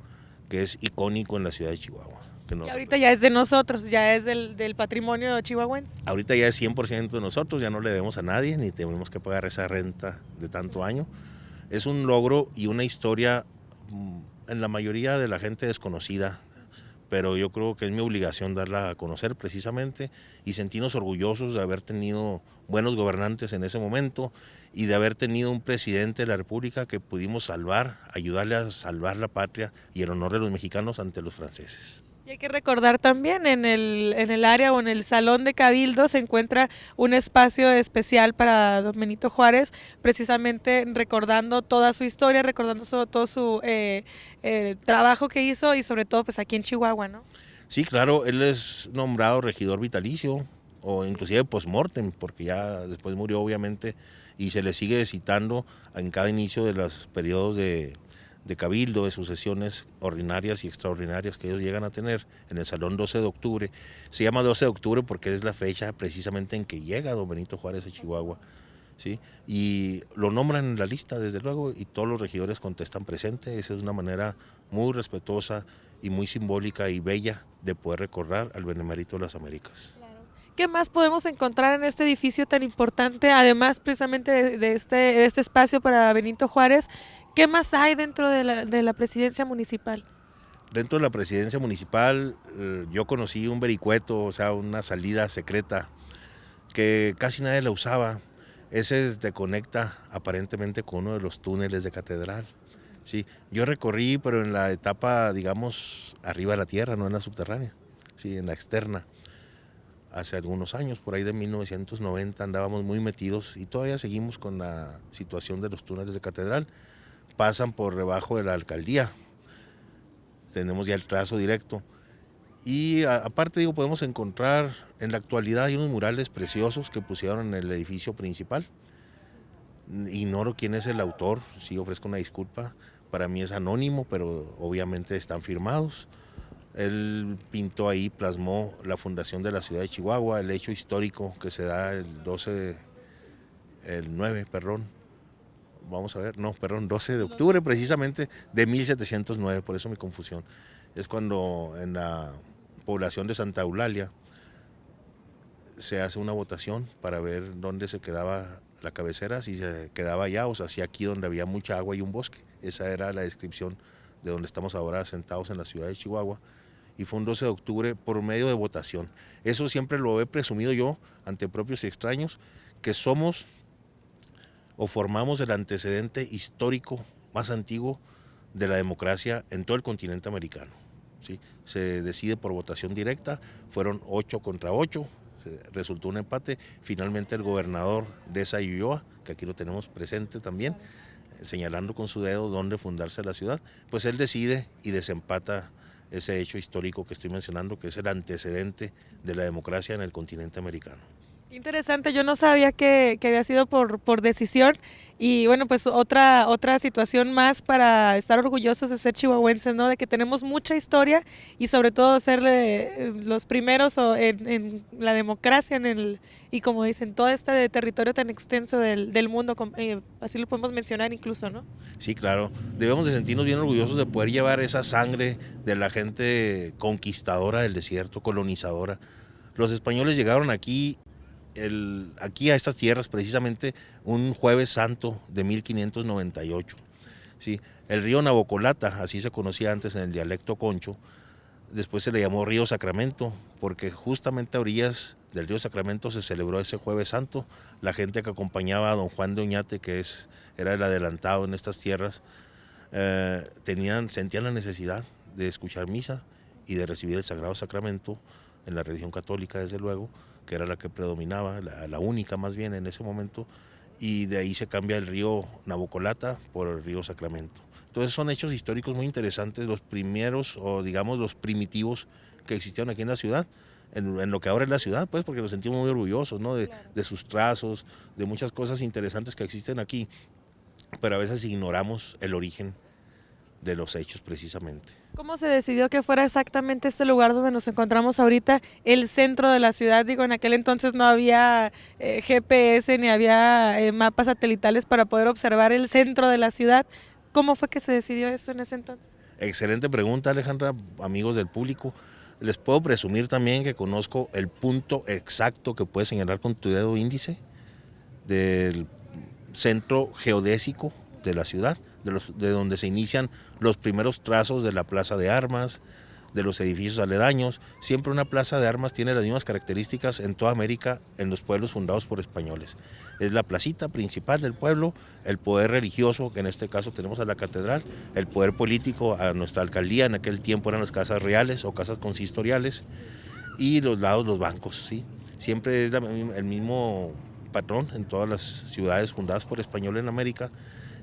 que es icónico en la ciudad de Chihuahua. Y ahorita ya es de nosotros, ya es del patrimonio chihuahuense. Ahorita ya es 100% de nosotros, ya no le debemos a nadie, ni tenemos que pagar esa renta de tanto año. Es un logro y una historia en la mayoría de la gente desconocida, pero yo creo que es mi obligación darla a conocer precisamente y sentirnos orgullosos de haber tenido buenos gobernantes en ese momento y de haber tenido un presidente de la República que pudimos salvar, ayudarle a salvar la patria y el honor de los mexicanos ante los franceses. Y hay que recordar también en el área o en el salón de Cabildo se encuentra un espacio especial para don Benito Juárez, precisamente recordando toda su historia, recordando todo su trabajo que hizo y sobre todo pues aquí en Chihuahua, ¿no? Sí, claro, él es nombrado regidor vitalicio o inclusive post-mortem, porque ya después murió obviamente y se le sigue citando en cada inicio de los periodos de de cabildo, de sus sesiones ordinarias y extraordinarias que ellos llegan a tener en el Salón 12 de octubre. Se llama 12 de octubre porque es la fecha precisamente en que llega don Benito Juárez a Chihuahua, ¿sí? Y lo nombran en la lista, desde luego, y todos los regidores contestan presente. Esa es una manera muy respetuosa y muy simbólica y bella de poder recordar al Benemérito de las Américas. ¿Qué más podemos encontrar en este edificio tan importante, además precisamente de este espacio para Benito Juárez? ¿Qué más hay dentro de la presidencia municipal? Dentro de la presidencia municipal yo conocí un vericueto, o sea, una salida secreta que casi nadie la usaba. Ese te conecta aparentemente con uno de los túneles de catedral. Sí, yo recorrí, pero en la etapa, digamos, arriba de la tierra, no en la subterránea, sí, en la externa. Hace algunos años, por ahí de 1990, andábamos muy metidos y todavía seguimos con la situación de los túneles de catedral. Pasan por debajo de la alcaldía, tenemos ya el trazo directo. Y aparte, digo, podemos encontrar, en la actualidad hay unos murales preciosos que pusieron en el edificio principal. Ignoro quién es el autor, sí ofrezco una disculpa, para mí es anónimo, pero obviamente están firmados. Él pintó ahí, plasmó la fundación de la ciudad de Chihuahua, el hecho histórico que se da el 12 de octubre precisamente de 1709, por eso mi confusión. Es cuando en la población de Santa Eulalia se hace una votación para ver dónde se quedaba la cabecera, si se quedaba allá o si aquí donde había mucha agua y un bosque. Esa era la descripción de donde estamos ahora sentados en la ciudad de Chihuahua. Y fue un 12 de octubre por medio de votación. Eso siempre lo he presumido yo ante propios y extraños, que somos o formamos el antecedente histórico más antiguo de la democracia en todo el continente americano. ¿Sí? Se decide por votación directa, fueron 8 contra 8, resultó un empate. Finalmente el gobernador de esa Ulloa, que aquí lo tenemos presente también, señalando con su dedo dónde fundarse la ciudad, pues él decide y desempata ese hecho histórico que estoy mencionando, que es el antecedente de la democracia en el continente americano. Interesante, yo no sabía que había sido por decisión y bueno, pues otra situación más para estar orgullosos de ser chihuahuenses, ¿no? De que tenemos mucha historia y sobre todo ser los primeros en la democracia, y como dicen, todo este territorio tan extenso del mundo, así lo podemos mencionar incluso, ¿no? Sí, claro, debemos de sentirnos bien orgullosos de poder llevar esa sangre de la gente conquistadora del desierto, colonizadora. Los españoles llegaron aquí a estas tierras precisamente un jueves santo de 1598. ¿Sí? El río Navocolata, así se conocía antes en el dialecto concho, después se le llamó río Sacramento, porque justamente a orillas del río Sacramento se celebró ese jueves santo. La gente que acompañaba a don Juan de Oñate, que era el adelantado en estas tierras, sentían la necesidad de escuchar misa y de recibir el Sagrado Sacramento en la religión católica, desde luego, que era la que predominaba, la única más bien en ese momento, y de ahí se cambia el río Navocolata por el río Sacramento. Entonces son hechos históricos muy interesantes, los primeros o digamos los primitivos que existieron aquí en la ciudad, en lo que ahora es la ciudad, pues porque nos sentimos muy orgullosos, ¿no? de sus trazos, de muchas cosas interesantes que existen aquí, pero a veces ignoramos el origen de los hechos precisamente. ¿Cómo se decidió que fuera exactamente este lugar donde nos encontramos ahorita, el centro de la ciudad? Digo, en aquel entonces no había GPS ni había mapas satelitales para poder observar el centro de la ciudad. ¿Cómo fue que se decidió esto en ese entonces? Excelente pregunta, Alejandra, amigos del público. Les puedo presumir también que conozco el punto exacto que puedes señalar con tu dedo índice del centro geodésico de la ciudad, de donde se inician los primeros trazos de la plaza de armas, de los edificios aledaños. Siempre una plaza de armas tiene las mismas características en toda América, en los pueblos fundados por españoles. Es la placita principal del pueblo, el poder religioso, que en este caso tenemos a la catedral, el poder político a nuestra alcaldía, en aquel tiempo eran las casas reales o casas consistoriales, y los lados los bancos, ¿sí? Siempre es el mismo patrón en todas las ciudades fundadas por españoles en América.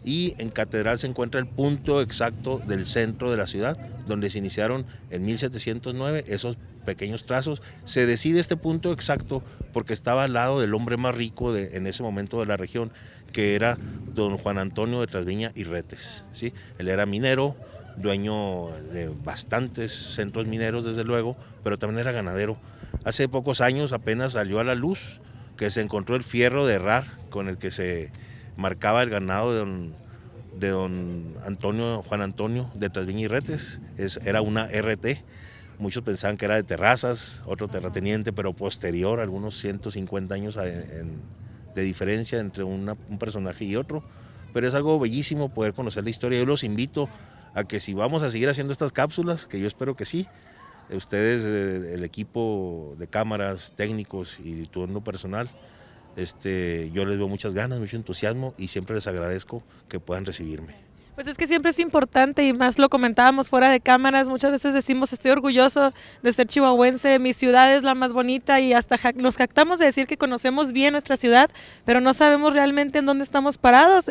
Y en Catedral se encuentra el punto exacto del centro de la ciudad, donde se iniciaron en 1709 esos pequeños trazos. Se decide este punto exacto porque estaba al lado del hombre más rico en ese momento de la región, que era don Juan Antonio de Trasviña y Retes, ¿sí? Él era minero, dueño de bastantes centros mineros desde luego, pero también era ganadero. Hace pocos años apenas salió a la luz que se encontró el fierro de herrar con el que se marcaba el ganado de don Juan Antonio de Trasviña y Retes. Era una RT. Muchos pensaban que era de Terrazas, otro terrateniente, pero posterior, algunos 150 años de diferencia entre un personaje y otro. Pero es algo bellísimo poder conocer la historia. Yo los invito a que si vamos a seguir haciendo estas cápsulas, que yo espero que sí, ustedes, el equipo de cámaras, técnicos y tu en lo personal, yo les veo muchas ganas, mucho entusiasmo y siempre les agradezco que puedan recibirme. Pues es que siempre es importante y más lo comentábamos fuera de cámaras, muchas veces decimos estoy orgulloso de ser chihuahuense, mi ciudad es la más bonita y hasta nos jactamos de decir que conocemos bien nuestra ciudad, pero no sabemos realmente en dónde estamos parados.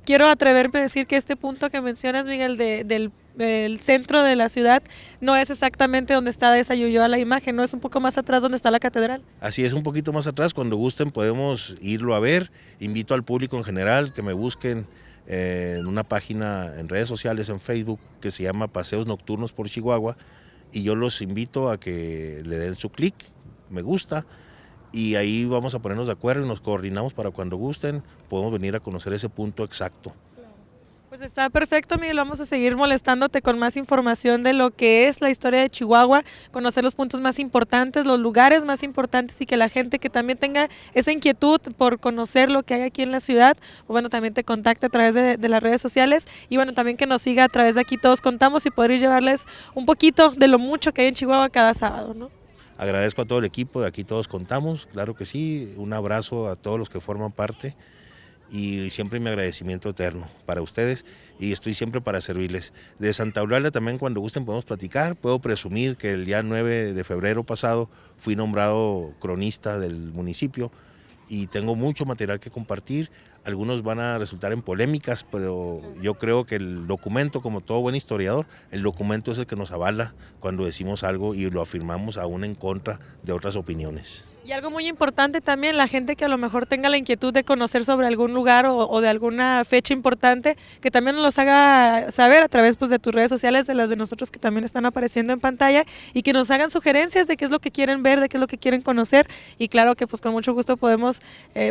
Quiero atreverme a decir que este punto que mencionas, Miguel, del centro de la ciudad no es exactamente donde está de Sayuyó la imagen, no es un poco más atrás donde está la catedral. Así es, un poquito más atrás, cuando gusten podemos irlo a ver. Invito al público en general que me busquen en una página en redes sociales, en Facebook, que se llama Paseos Nocturnos por Chihuahua, y yo los invito a que le den su clic, me gusta, y ahí vamos a ponernos de acuerdo y nos coordinamos para cuando gusten, podemos venir a conocer ese punto exacto. Pues está perfecto, Miguel, vamos a seguir molestándote con más información de lo que es la historia de Chihuahua, conocer los puntos más importantes, los lugares más importantes y que la gente que también tenga esa inquietud por conocer lo que hay aquí en la ciudad, bueno, también te contacte a través de las redes sociales y bueno, también que nos siga a través de Aquí Todos Contamos y poder llevarles un poquito de lo mucho que hay en Chihuahua cada sábado, ¿no? Agradezco a todo el equipo de Aquí Todos Contamos, claro que sí, un abrazo a todos los que forman parte. Y siempre mi agradecimiento eterno para ustedes y estoy siempre para servirles. De Santa Eulalia también cuando gusten podemos platicar, puedo presumir que el día 9 de febrero pasado fui nombrado cronista del municipio y tengo mucho material que compartir, algunos van a resultar en polémicas, pero yo creo que el documento, como todo buen historiador, el documento es el que nos avala cuando decimos algo y lo afirmamos aún en contra de otras opiniones. Y algo muy importante también, la gente que a lo mejor tenga la inquietud de conocer sobre algún lugar o de alguna fecha importante, que también nos los haga saber a través pues, de tus redes sociales, de las de nosotros que también están apareciendo en pantalla, y que nos hagan sugerencias de qué es lo que quieren ver, de qué es lo que quieren conocer, y claro que pues con mucho gusto podemos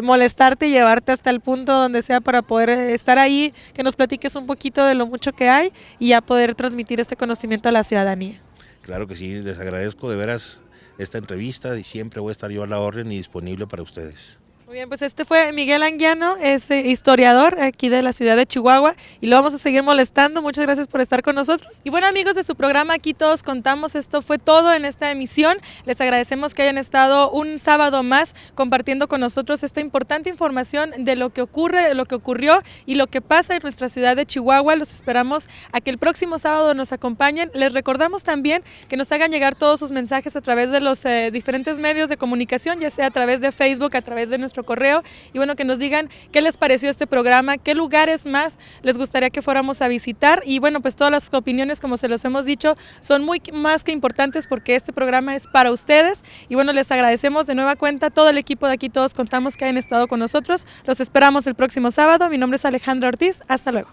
molestarte y llevarte hasta el punto donde sea para poder estar ahí, que nos platiques un poquito de lo mucho que hay y ya poder transmitir este conocimiento a la ciudadanía. Claro que sí, les agradezco de veras esta entrevista y siempre voy a estar yo a la orden y disponible para ustedes. Muy bien, pues este fue Miguel Anguiano, es historiador aquí de la ciudad de Chihuahua y lo vamos a seguir molestando. Muchas gracias por estar con nosotros. Y bueno, amigos de su programa Aquí Todos Contamos, esto fue todo en esta emisión. Les agradecemos que hayan estado un sábado más compartiendo con nosotros esta importante información de lo que ocurre, de lo que ocurrió y lo que pasa en nuestra ciudad de Chihuahua. Los esperamos a que el próximo sábado nos acompañen. Les recordamos también que nos hagan llegar todos sus mensajes a través de los diferentes medios de comunicación, ya sea a través de Facebook, a través de nuestro correo y bueno, que nos digan qué les pareció este programa, qué lugares más les gustaría que fuéramos a visitar y bueno, pues todas las opiniones, como se los hemos dicho, son muy más que importantes porque este programa es para ustedes y bueno, les agradecemos de nueva cuenta a todo el equipo de Aquí Todos Contamos que hayan estado con nosotros. Los esperamos el próximo sábado. Mi nombre es Alejandra Ortiz. Hasta luego.